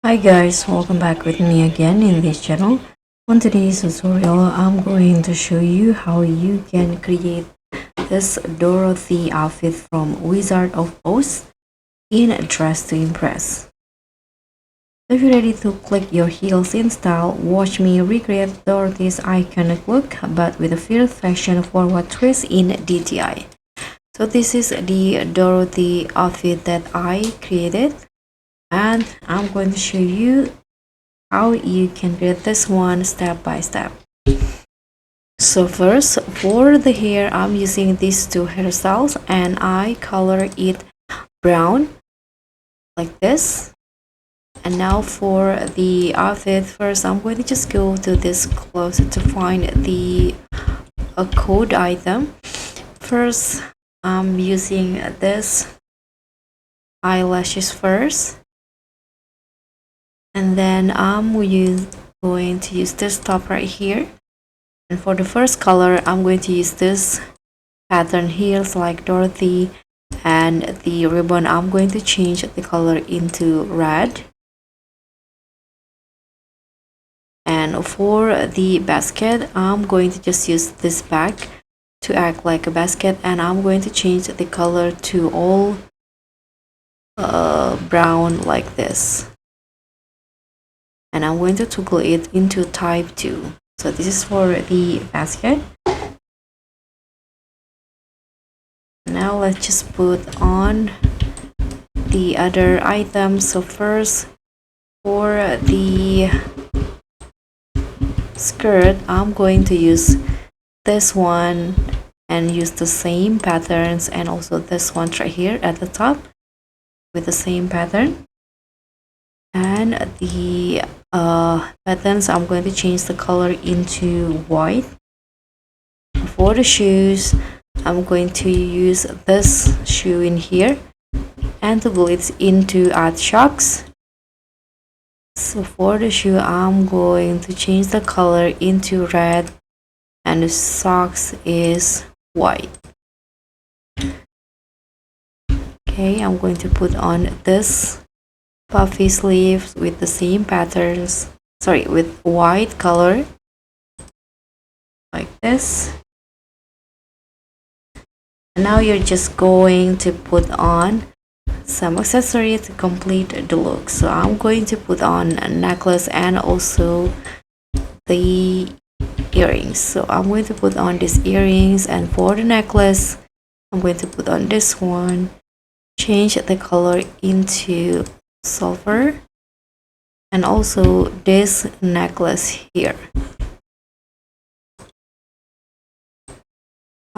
Hi guys, welcome back with me again in this channel. On today's tutorial, I'm going to show you how you can create this Dorothy outfit from Wizard of Oz in Dress to Impress. If you're ready to click your heels in style, watch me recreate Dorothy's iconic look but with a fierce fashion forward twist in DTI. So this is the Dorothy outfit that I created, and I'm going to show you how you can create this one step by step. So first, for the hair, I'm using these two hairstyles and I color it brown like this. And now for the outfit, first I'm going to just go to this closet to find the code item. First, I'm using this eyelashes first, and then I'm going to use this top right here. And for the first color, I'm going to use this pattern heels like Dorothy, and the ribbon I'm going to change the color into red. And for the basket, I'm going to just use this bag to act like a basket, and I'm going to change the color to all brown like this, and I'm going to toggle it into type 2. So this is for the basket. Now let's just put on the other items. So first, for the skirt, I'm going to use this one and use the same patterns, and also this one right here at the top with the same pattern. And the buttons, I'm going to change the color into white. For the shoes, I'm going to use this shoe in here and to glue it into add shocks. So for the shoe, I'm going to change the color into red, and the socks is white. Okay, I'm going to put on this puffy sleeves with the same patterns, with white color like this. And now you're just going to put on some accessories to complete the look. So I'm going to put on a necklace and also the earrings. So I'm going to put on these earrings, and for the necklace, I'm going to put on this one, change the color into silver, and also this necklace here.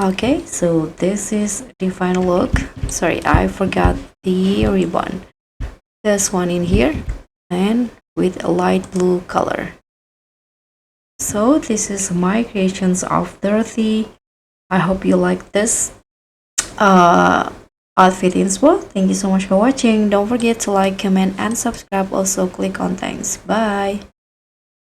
Okay, so this is the final look. Sorry, I forgot the ribbon. This one in here, and with a light blue color. So this is my creations of Dorothy. I hope you like this outfit inspo. Thank you so much for watching. Don't forget to like, comment, and subscribe. Also click on thanks. Bye.